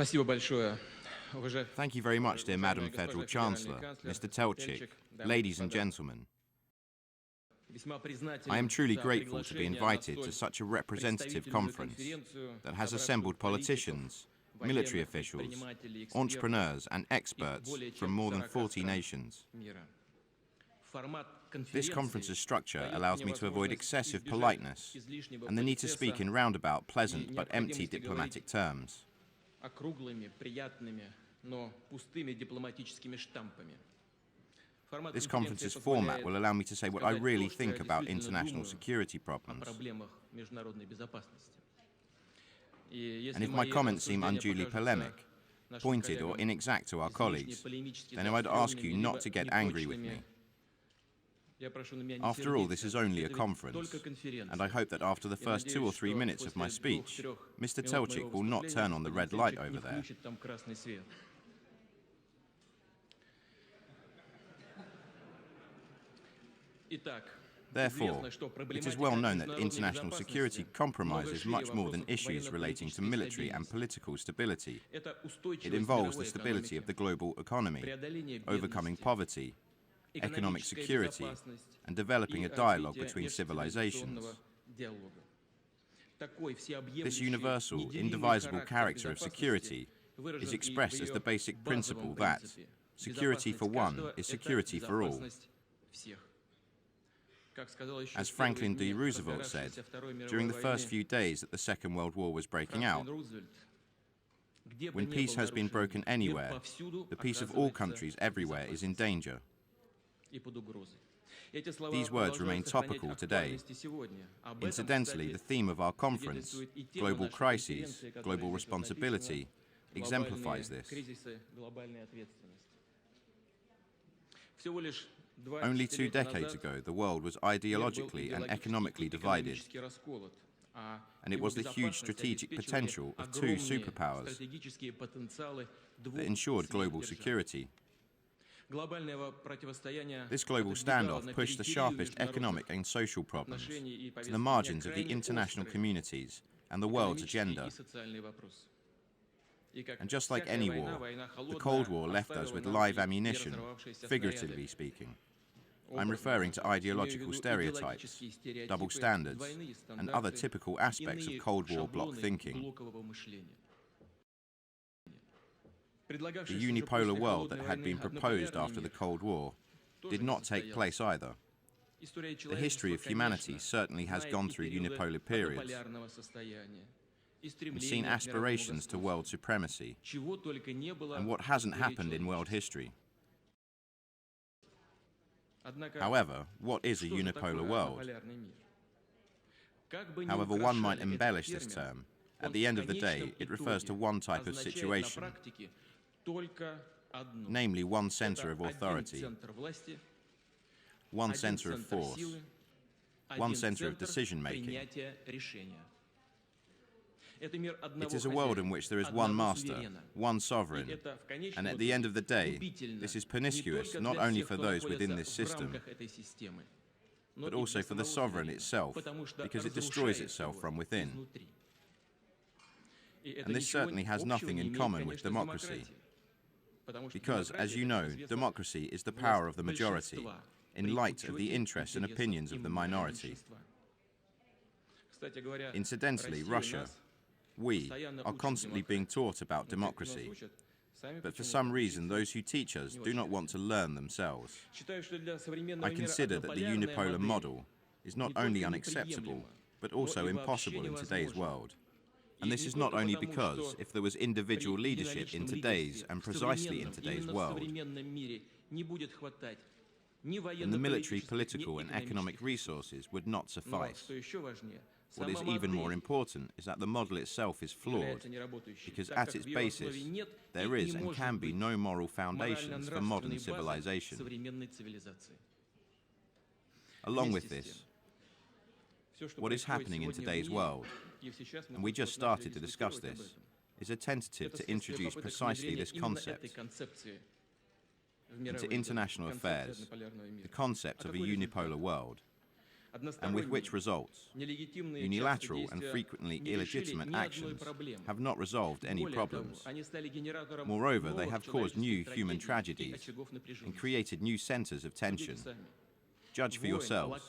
Thank you very much, dear Madam Federal Chancellor, Mr. Telchik, ladies and gentlemen. I am truly grateful to be invited to such a representative conference that has assembled politicians, military officials, entrepreneurs and experts from more than 40 nations. This conference's structure allows me to avoid excessive politeness and the need to speak in roundabout, pleasant but empty diplomatic terms. This conference's format will allow me to say what I really think about international security problems. And if my comments seem unduly polemic, pointed or inexact to our colleagues, then I would ask you not to get angry with me. After all, this is only a conference, and I hope that after the first 2 or 3 minutes of my speech, Mr. Telchik will not turn on the red light over there. Therefore, it is well known that international security compromises much more than issues relating to military and political stability. It involves the stability of the global economy, overcoming poverty, economic security, and developing a dialogue between civilizations. This universal, indivisible character of security is expressed as the basic principle that security for one is security for all. As Franklin D. Roosevelt said, during the first few days that the Second World War was breaking out, when peace has been broken anywhere, the peace of all countries everywhere is in danger. These words remain topical today. Incidentally, the theme of our conference, Global Crises, Global Responsibility, exemplifies this. Only 2 decades ago, the world was ideologically and economically divided, and it was the huge strategic potential of 2 superpowers that ensured global security. This global standoff pushed the sharpest economic and social problems to the margins of the international communities and the world's agenda. And just like any war, the Cold War left us with live ammunition, figuratively speaking. I'm referring to ideological stereotypes, double standards, and other typical aspects of Cold War bloc thinking. The unipolar world that had been proposed after the Cold War did not take place either. The history of humanity certainly has gone through unipolar periods and seen aspirations to world supremacy, and what hasn't happened in world history. However, what is a unipolar world? However one might embellish this term, at the end of the day, it refers to one type of situation, namely one center of authority, one center of force, one center of decision-making. It is a world in which there is one master, one sovereign, and at the end of the day, this is pernicious not only for those within this system, but also for the sovereign itself, because it destroys itself from within. And this certainly has nothing in common with democracy, because, as you know, democracy is the power of the majority, in light of the interests and opinions of the minority. Incidentally, Russia, we, are constantly being taught about democracy, but for some reason those who teach us do not want to learn themselves. I consider that the unipolar model is not only unacceptable, but also impossible in today's world. And this is not only because, if there was individual leadership in today's and precisely in today's world, then the military, political and economic resources would not suffice. What is even more important is that the model itself is flawed, because at its basis, there is and can be no moral foundations for modern civilization. Along with this, what is happening in today's world, and we just started to discuss this, is a tentative to introduce precisely this concept into international affairs, the concept of a unipolar world. And with which results? Unilateral and frequently illegitimate actions have not resolved any problems. Moreover, they have caused new human tragedies and created new centers of tension. Judge for yourselves.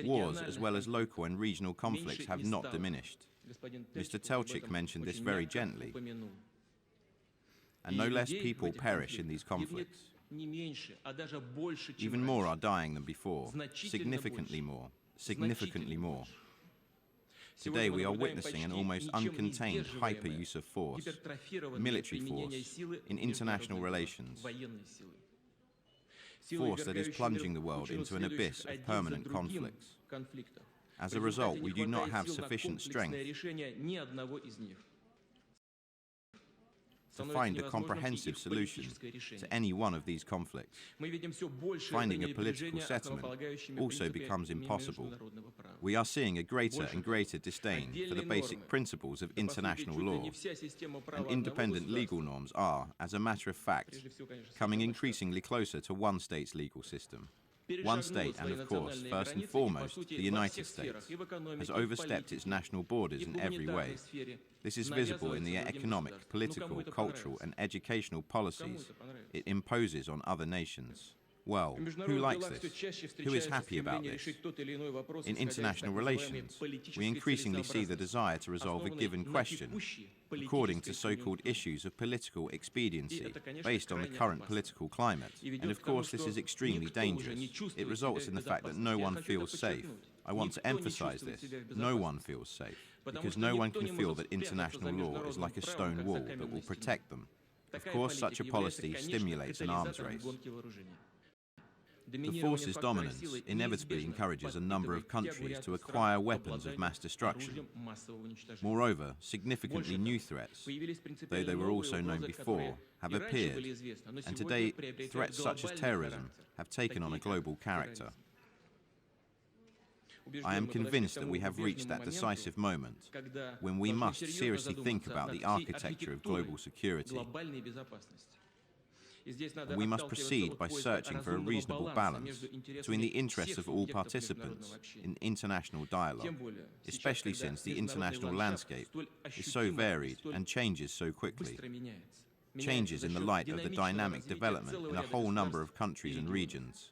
Wars as well as local and regional conflicts have not diminished. Mr. Telchik mentioned this very gently. And no less people perish in these conflicts. Even more are dying than before, significantly more. Today we are witnessing an almost uncontained hyper-use of force, military force, in international relations. Force that is plunging the world into an abyss of permanent conflicts. As a result, we do not have sufficient strength to find a comprehensive solution to any one of these conflicts. Finding a political settlement also becomes impossible. We are seeing a greater and greater disdain for the basic principles of international law, and independent legal norms are, as a matter of fact, coming increasingly closer to one state's legal system. One state, and of course, first and foremost, the United States, has overstepped its national borders in every way. This is visible in the economic, political, cultural, and educational policies it imposes on other nations. Well, who likes this? Who is happy about this? In international relations, we increasingly see the desire to resolve a given question according to so-called issues of political expediency based on the current political climate. And of course, this is extremely dangerous. It results in the fact that no one feels safe. I want to emphasize this. No one feels safe. Because no one can feel that international law is like a stone wall that will protect them. Of course, such a policy stimulates an arms race. The force's dominance inevitably encourages a number of countries to acquire weapons of mass destruction. Moreover, significantly new threats, though they were also known before, have appeared, and today threats such as terrorism have taken on a global character. I am convinced that we have reached that decisive moment when we must seriously think about the architecture of global security. We must proceed by searching for a reasonable balance between the interests of all participants in international dialogue, especially since the international landscape is so varied and changes so quickly. Changes in the light of the dynamic development in a whole number of countries and regions.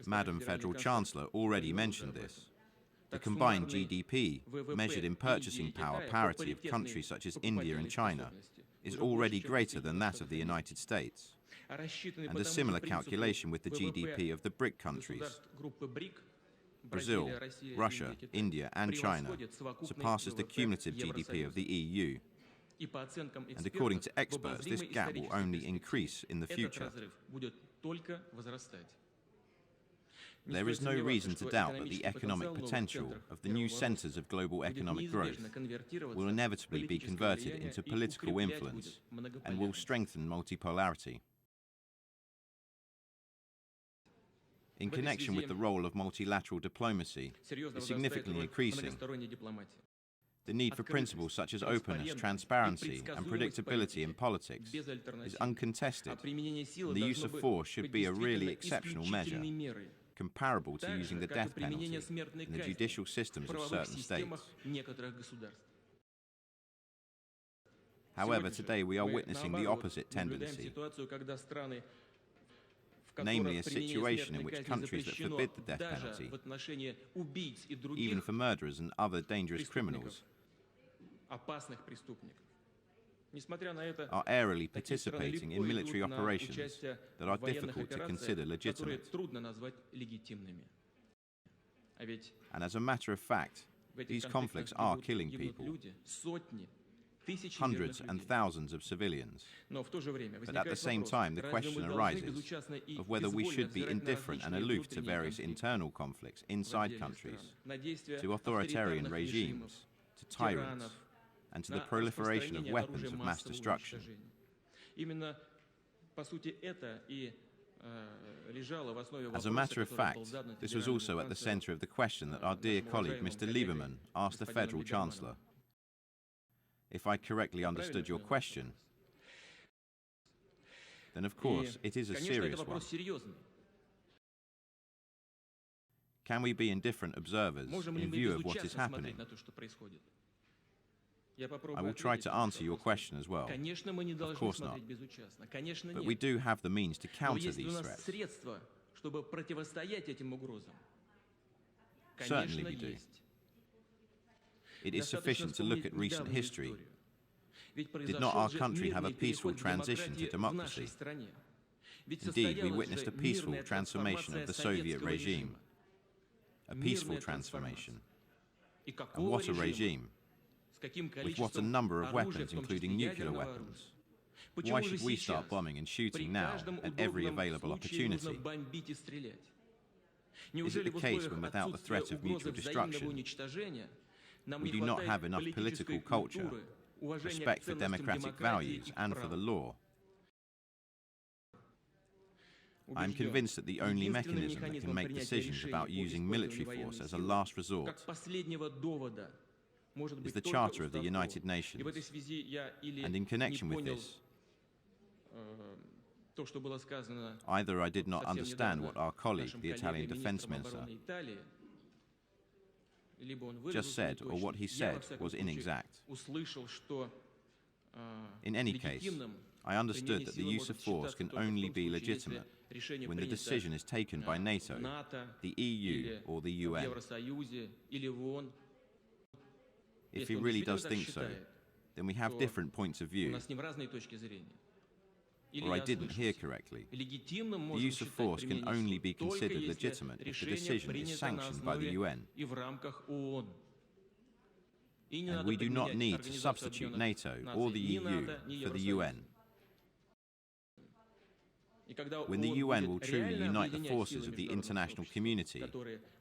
Madam Federal Chancellor already mentioned this. The combined GDP, measured in purchasing power parity of countries such as India and China, is already greater than that of the United States. And a similar calculation with the GDP of the BRIC countries, Brazil, Russia, India and China, surpasses the cumulative GDP of the EU. And according to experts, this gap will only increase in the future. There is no reason to doubt that the economic potential of the new centers of global economic growth will inevitably be converted into political influence and will strengthen multipolarity. In connection with the role of multilateral diplomacy is significantly increasing. The need for principles such as openness, transparency, and predictability in politics is uncontested, and the use of force should be a really exceptional measure, comparable to using the death penalty in the judicial systems of certain states. However, today we are witnessing the opposite tendency, namely a situation in which countries that forbid the death penalty, even for murderers and other dangerous criminals, are airily participating in military operations that are difficult to consider legitimate. And as a matter of fact, these conflicts are killing people, hundreds and thousands of civilians. But at the same time, the question arises of whether we should be indifferent and aloof to various internal conflicts inside countries, to authoritarian regimes, to tyrants, and to the proliferation of weapons of mass destruction. As a matter of fact, this was also at the center of the question that our dear colleague Mr. Lieberman asked the Federal Chancellor. If I correctly understood your question, then of course it is a serious one. Can we be indifferent observers in view of what is happening? I will try to answer your question as well. Of course not. But we do have the means to counter these threats. Certainly we do. It is sufficient to look at recent history. Did not our country have a peaceful transition to democracy? Indeed, we witnessed a peaceful transformation of the Soviet regime. A peaceful transformation. And what a regime! With what a number of weapons, including nuclear weapons. Why should we start bombing and shooting now at every available opportunity? Is it the case when without the threat of mutual destruction, we do not have enough political culture, respect for democratic values and for the law? I am convinced that the only mechanism that can make decisions about using military force as a last resort is the Charter of the United Nations. And in connection with this, either I did not understand what our colleague, the Italian Defense Minister, just said, or what he said was inexact. In any case, I understood that the use of force can only be legitimate when the decision is taken by NATO, the EU, or the UN. If he really does think so, then we have different points of view. Or I didn't hear correctly. The use of force can only be considered legitimate if the decision is sanctioned by the UN. And we do not need to substitute NATO or the EU for the UN. When the UN will truly unite the forces of the international community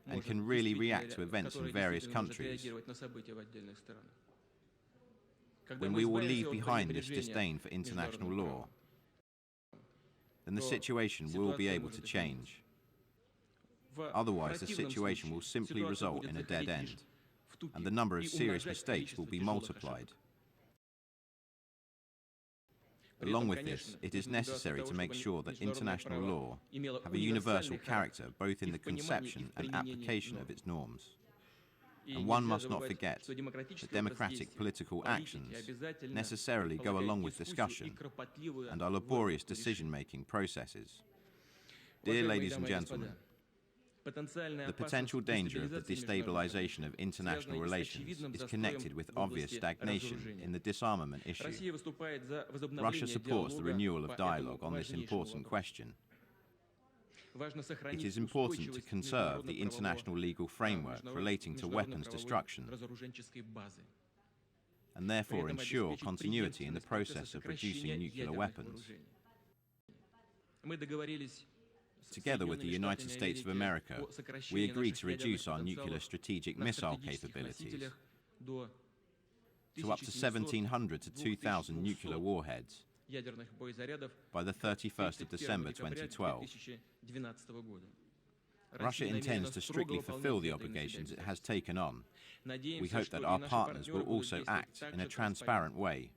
and can really react to events in various countries, when we will leave behind this disdain for international law, then the situation will be able to change. Otherwise, the situation will simply result in a dead end, and the number of serious mistakes will be multiplied. Along with this, it is necessary to make sure that international law have a universal character both in the conception and application of its norms. And one must not forget that democratic political actions necessarily go along with discussion and are laborious decision-making processes. Dear ladies and gentlemen, the potential danger of the destabilization of international relations is connected with obvious stagnation in the disarmament issue. Russia supports the renewal of dialogue on this important question. It is important to conserve the international legal framework relating to weapons destruction and therefore ensure continuity in the process of producing nuclear weapons. Together with the United States of America, we agreed to reduce our nuclear strategic missile capabilities to up to 1,700 to 2,000 nuclear warheads by the 31st of December 2012. Russia intends to strictly fulfill the obligations it has taken on. We hope that our partners will also act in a transparent way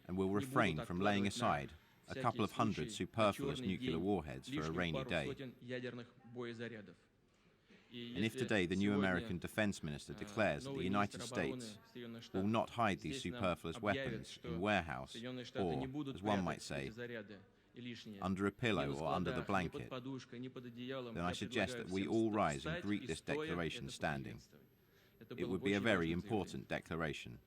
and will refrain from laying aside a couple of hundred superfluous nuclear warheads for a rainy day. And if today the new American Defense Minister declares that the United States will not hide these superfluous weapons in warehouse or, as one might say, under a pillow or under the blanket, then I suggest that we all rise and greet this declaration standing. It would be a very important declaration.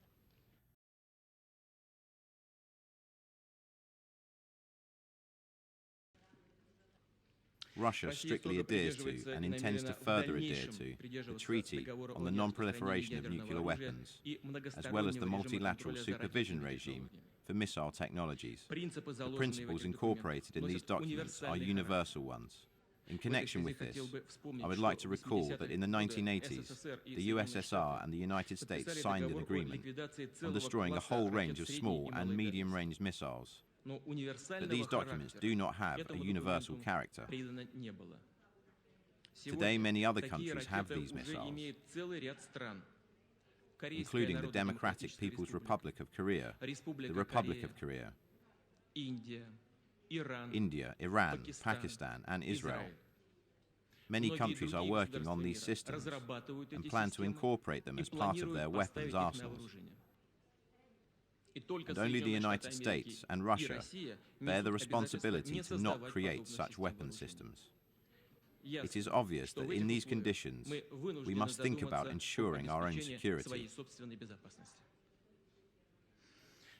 Russia strictly adheres to and intends to further adhere to the Treaty on the Non-Proliferation of Nuclear Weapons, as well as the multilateral supervision regime for missile technologies. The principles incorporated in these documents are universal ones. In connection with this, I would like to recall that in the 1980s, the USSR and the United States signed an agreement on destroying a whole range of small and medium-range missiles. But these documents do not have a universal character. Today, many other countries have these missiles, including the Democratic People's Republic of Korea, the Republic of Korea, India, Iran, Pakistan, and Israel. Many countries are working on these systems and plan to incorporate them as part of their weapons arsenals. And only the United States and Russia bear the responsibility to not create such weapon systems. It is obvious that in these conditions, we must think about ensuring our own security.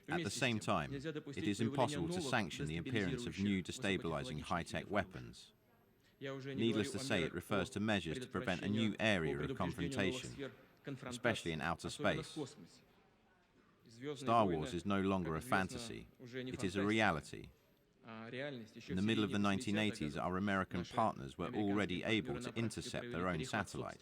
At the same time, it is impossible to sanction the appearance of new destabilizing high-tech weapons. Needless to say, it refers to measures to prevent a new area of confrontation, especially in outer space. Star Wars is no longer a fantasy, it is a reality. In the middle of the 1980s, our American partners were already able to intercept their own satellite.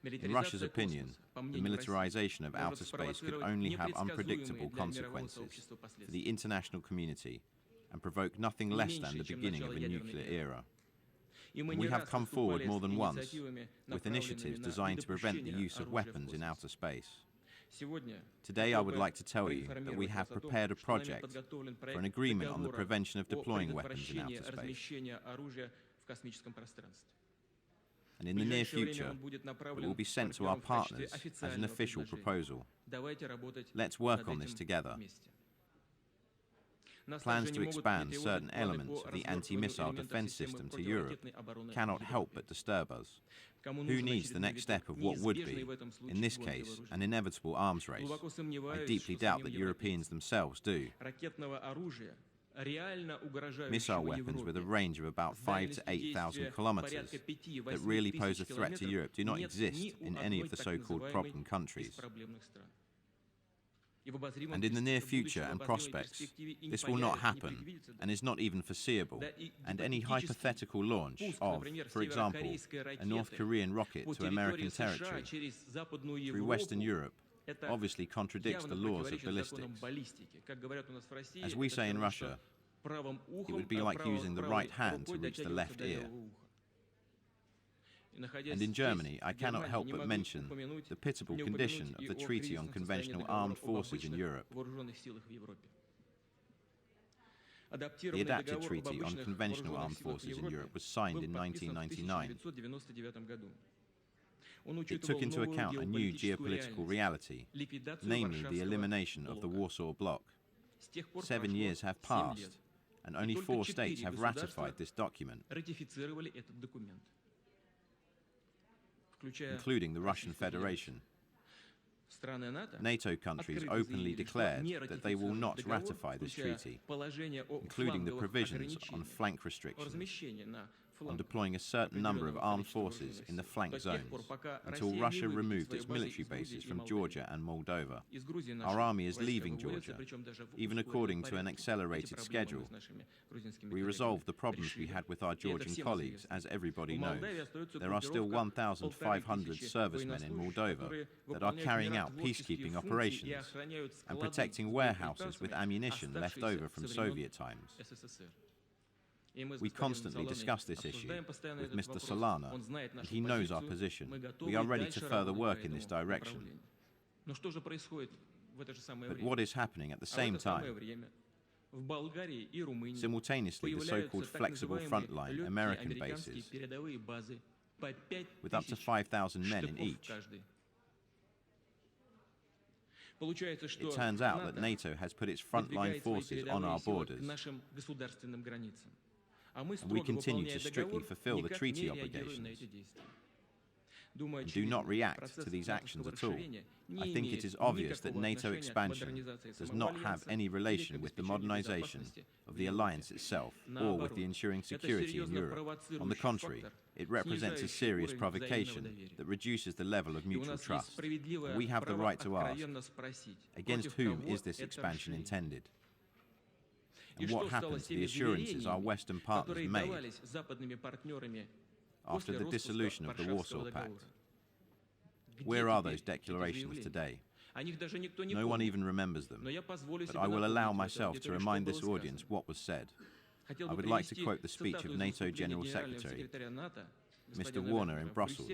In Russia's opinion, the militarization of outer space could only have unpredictable consequences for the international community and provoke nothing less than the beginning of a nuclear era. And we have come forward more than once with initiatives designed to prevent the use of weapons in outer space. Today I would like to tell you that we have prepared a project for an agreement on the prevention of deploying weapons in outer space. And in the near future, it will be sent to our partners as an official proposal. Let's work on this together. Plans to expand certain elements of the anti-missile defense system to Europe cannot help but disturb us. Who needs the next step of what would be, in this case, an inevitable arms race? I deeply doubt that Europeans themselves do. Missile weapons with a range of about 5,000 to 8,000 kilometers that really pose a threat to Europe do not exist in any of the so-called problem countries. And in the near future and prospects, this will not happen and is not even foreseeable. And any hypothetical launch of, for example, a North Korean rocket to American territory through Western Europe obviously contradicts the laws of ballistics. As we say in Russia, it would be like using the right hand to reach the left ear. And in Germany, I cannot help but mention the pitiable condition of the Treaty on Conventional Armed Forces in Europe. The adapted Treaty on Conventional Armed Forces in Europe was signed in 1999. It took into account a new geopolitical reality, namely the elimination of the Warsaw Bloc. 7 years have passed, and only 4 states have ratified this document, including the Russian Federation. NATO countries openly declared that they will not ratify this treaty, including the provisions on flank restrictions, on deploying a certain number of armed forces in the flank zones until Russia removed its military bases from Georgia and Moldova. Our army is leaving Georgia, even according to an accelerated schedule. We resolved the problems we had with our Georgian colleagues, as everybody knows. There are still 1,500 servicemen in Moldova that are carrying out peacekeeping operations and protecting warehouses with ammunition left over from Soviet times. We constantly discuss this issue with Mr. Solana, and he knows our position. We are ready to further work in this direction. But what is happening at the same time? Simultaneously, the so-called flexible frontline American bases, with up to 5,000 men in each. It turns out that NATO has put its frontline forces on our borders. And we continue to strictly fulfill the treaty obligations and do not react to these actions at all. I think it is obvious that NATO expansion does not have any relation with the modernization of the alliance itself or with the ensuring security in Europe. On the contrary, it represents a serious provocation that reduces the level of mutual trust. And we have the right to ask, against whom is this expansion intended? And what happened to the assurances our Western partners made after the dissolution of the Warsaw Pact? Where are those declarations today? No one even remembers them, but I will allow myself to remind this audience what was said. I would like to quote the speech of NATO General Secretary, Mr. Warner, in Brussels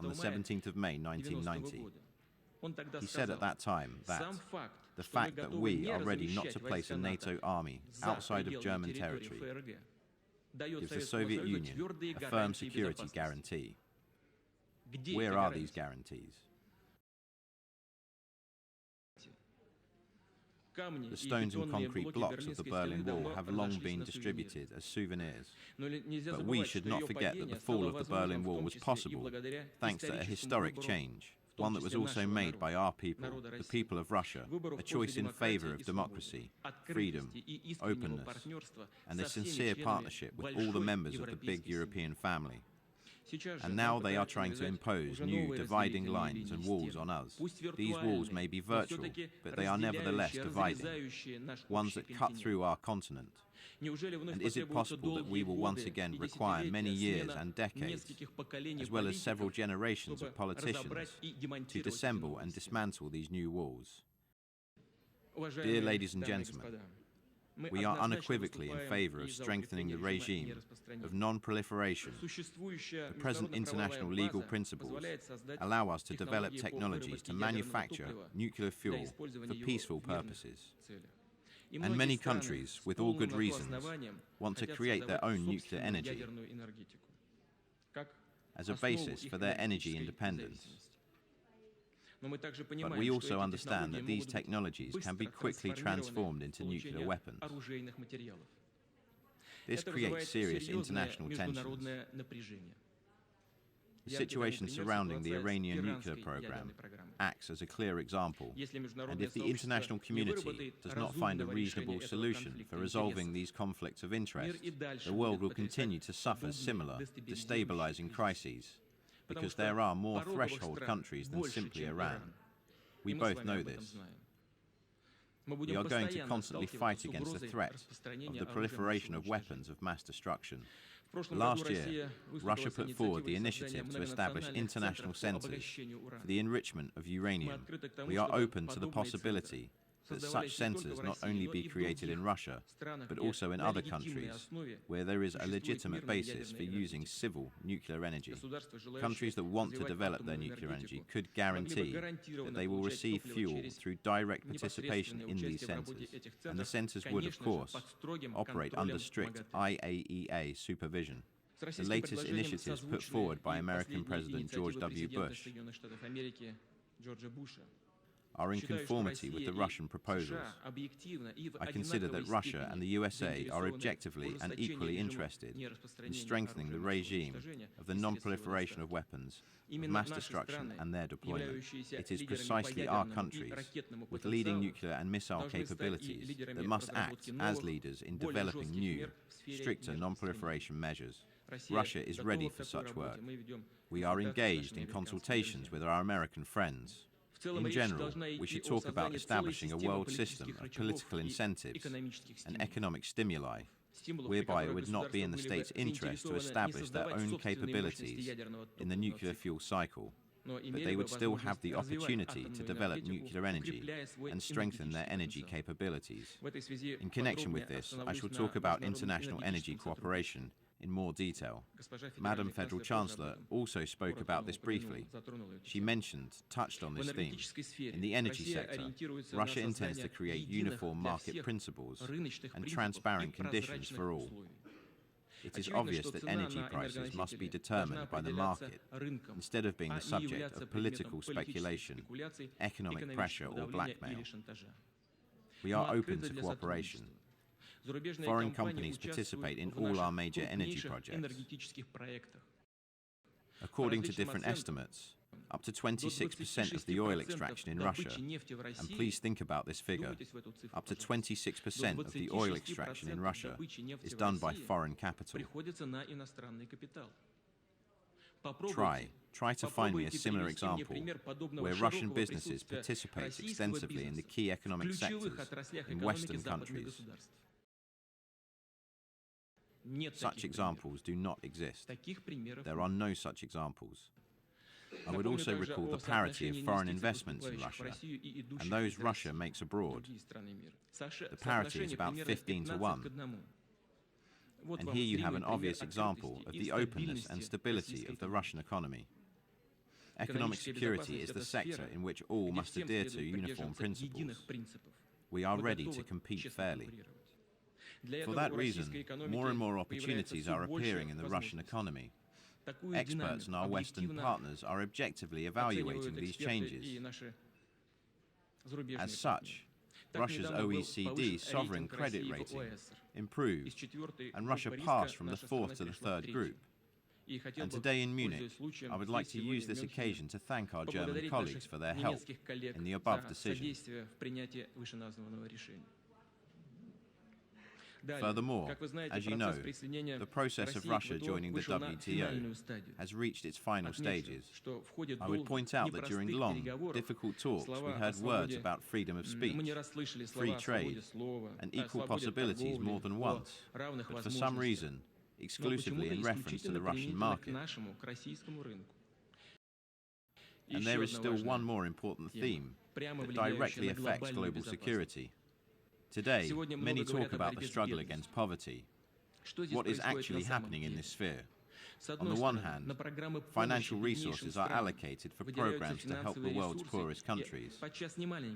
on the 17th of May 1990. He said at that time that the fact that we are ready not to place a NATO army outside of German territory gives the Soviet Union a firm security guarantee. Where are these guarantees? The stones and concrete blocks of the Berlin Wall have long been distributed as souvenirs. But we should not forget that the fall of the Berlin Wall was possible thanks to a historic change, one that was also made by our people, the people of Russia, a choice in favor of democracy, freedom, openness, and a sincere partnership with all the members of the big European family. And now they are trying to impose new dividing lines and walls on us. These walls may be virtual, but they are nevertheless dividing, ones that cut through our continent. And is it possible that we will once again require many years and decades, as well as several generations of politicians, to disassemble and dismantle these new walls? Dear ladies and gentlemen, we are unequivocally in favor of strengthening the regime of non-proliferation. The present international legal principles allow us to develop technologies to manufacture nuclear fuel for peaceful purposes. And many countries, with all good reasons, want to create their own nuclear energy as a basis for their energy independence. But we also understand that these technologies can be quickly transformed into nuclear weapons. This creates serious international tensions. The situation surrounding the Iranian nuclear program acts as a clear example, and if the international community does not find a reasonable solution for resolving these conflicts of interest, the world will continue to suffer similar, destabilizing crises, because there are more threshold countries than simply Iran. We both know this. We are going to constantly fight against the threat of the proliferation of weapons of mass destruction. Last year, Russia put forward the initiative to establish international centers for the enrichment of uranium. We are open to the possibility that such centers not only be created in Russia, but also in other countries where there is a legitimate basis for using civil nuclear energy. Countries that want to develop their nuclear energy could guarantee that they will receive fuel through direct participation in these centers, and the centers would, of course, operate under strict IAEA supervision. The latest initiatives put forward by American President George W. Bush are in conformity with the Russian proposals. I consider that Russia and the USA are objectively and equally interested in strengthening the regime of the non-proliferation of weapons of mass destruction and their deployment. It is precisely our countries, with leading nuclear and missile capabilities, that must act as leaders in developing new, stricter non-proliferation measures. Russia is ready for such work. We are engaged in consultations with our American friends. In general, we should talk about establishing a world system of political incentives and economic stimuli, whereby it would not be in the state's interest to establish their own capabilities in the nuclear fuel cycle, but they would still have the opportunity to develop nuclear energy and strengthen their energy capabilities. In connection with this, I shall talk about international energy cooperation in more detail. Madam Federal Chancellor also spoke about this briefly. She touched on this theme. In the energy sector, Russia intends to create uniform market principles and transparent conditions for all. It is obvious that energy prices must be determined by the market instead of being the subject of political speculation, economic pressure or blackmail. We are open to cooperation. Foreign companies participate in all our major energy projects. According to different estimates, up to 26% of the oil extraction in Russia, and please think about this figure, up to 26% of the oil extraction in Russia is done by foreign capital. Try to find me a similar example where Russian businesses participate extensively in the key economic sectors in Western countries. Such examples do not exist. There are no such examples. I would also recall the parity of foreign investments in Russia and those Russia makes abroad. The parity is about 15-1. And here you have an obvious example of the openness and stability of the Russian economy. Economic security is the sector in which all must adhere to uniform principles. We are ready to compete fairly. For that reason, more and more opportunities are appearing in the Russian economy. Experts and our Western partners are objectively evaluating these changes. As such, Russia's OECD sovereign credit rating improved, and Russia passed from the fourth to the third group. And today in Munich, I would like to use this occasion to thank our German colleagues for their help in the above decision. Furthermore, as you know, the process of Russia joining the WTO has reached its final stages. I would point out that during long, difficult talks, we heard words about freedom of speech, free trade, and equal possibilities more than once, but for some reason, exclusively in reference to the Russian market. And there is still one more important theme that directly affects global security. Today, many talk about the struggle against poverty. What is actually happening in this sphere? On the one hand, financial resources are allocated for programs to help the world's poorest countries,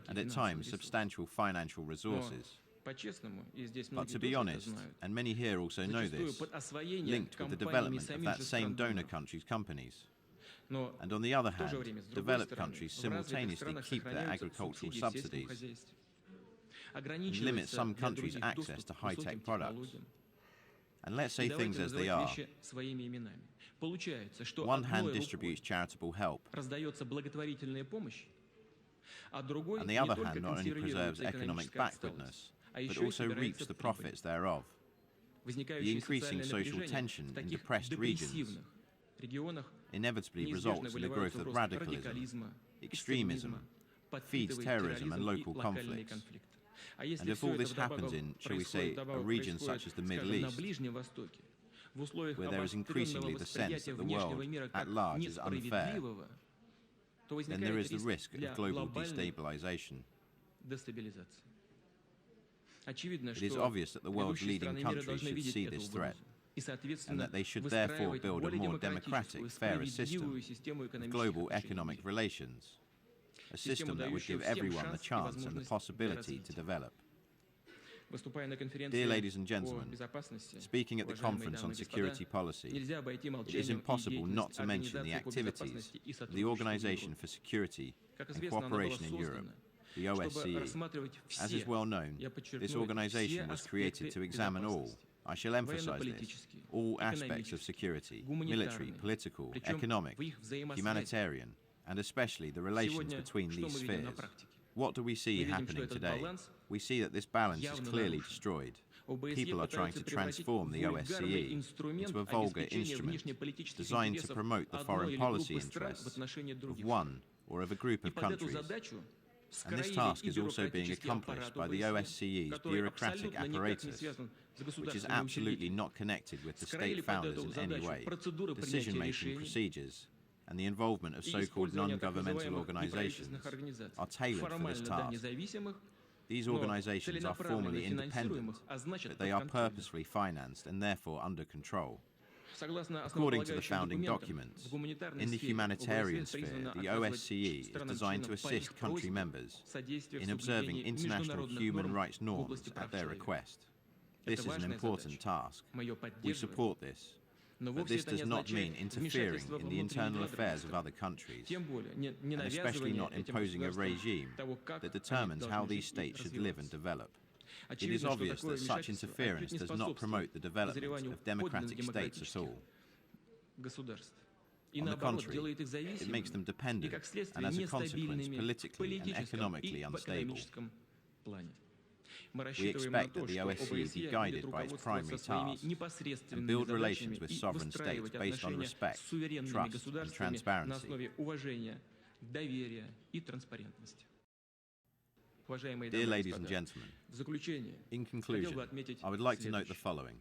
and at times substantial financial resources. But to be honest, and many here also know this, linked with the development of that same donor country's companies. And on the other hand, developed countries simultaneously keep their agricultural subsidies and limit some countries' access to high-tech products. And let's say things as they are. One hand distributes charitable help, and the other hand not only preserves economic backwardness, but also reaps the profits thereof. The increasing social tension in depressed regions inevitably results in the growth of radicalism, extremism, feeds terrorism and local conflicts. And if all this happens in, shall we say, a region such as the Middle East, where there is increasingly the sense that the world at large is unfair, then there is the risk of global destabilization. It is obvious that the world's leading countries should see this threat, and that they should therefore build a more democratic, fairer system of global economic relations, a system that would give everyone the chance and the possibility to develop. Dear ladies and gentlemen, speaking at the Conference on Security Policy, it is impossible not to mention the activities of the Organization for Security and Cooperation in Europe, the OSCE. As is well known, this organization was created to examine all, I shall emphasize this, all aspects of security, military, political, economic, humanitarian, and especially the relations between these spheres. What do we see happening today? We see that this balance is clearly destroyed. People are trying to transform the OSCE into a vulgar instrument designed to promote the foreign policy interests of one or of a group of countries. And this task is also being accomplished by the OSCE's bureaucratic apparatus, which is absolutely not connected with the state founders in any way. Decision-making procedures and the involvement of so-called non-governmental organizations are tailored for this task. These organizations are formally independent, but they are purposefully financed and therefore under control. According to the founding documents, in the humanitarian sphere, the OSCE is designed to assist country members in observing international human rights norms at their request. This is an important task. We support this. But this does not mean interfering in the internal affairs of other countries, and especially not imposing a regime that determines how these states should live and develop. It is obvious that such interference does not promote the development of democratic states at all. On the contrary, it makes them dependent and, as a consequence, politically and economically unstable. We expect that the OSCE be guided by its primary task and build relations with sovereign states based on respect, trust and transparency. Dear ladies and gentlemen, in conclusion, I would like to note the following.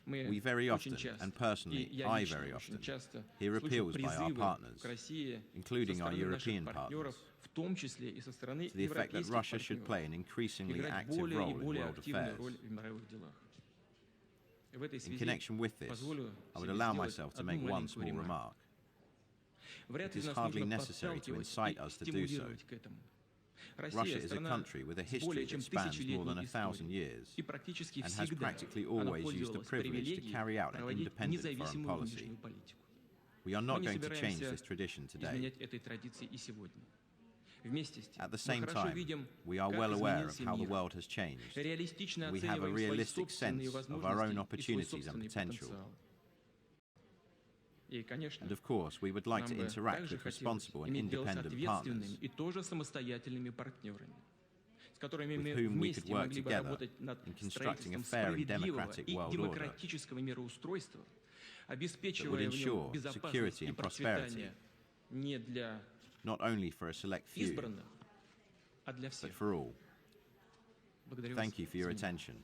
We very often, and personally I very often, hear appeals by our partners, including our European partners, to the effect that Russia should play an increasingly active role in world affairs. In connection with this, I would allow myself to make one small remark. It is hardly necessary to incite us to do so. Russia is a country with a history that spans more than 1,000 years and has practically always used the privilege to carry out an independent foreign policy. We are not going to change this tradition today. At the same time, we are well aware of how the world has changed. We have a realistic sense of our own opportunities and potential. And of course, we would like to interact with responsible and independent partners with whom we could work together in constructing a fair and democratic world order that would ensure security and prosperity, not only for a select few, but for all. Thank you for your attention.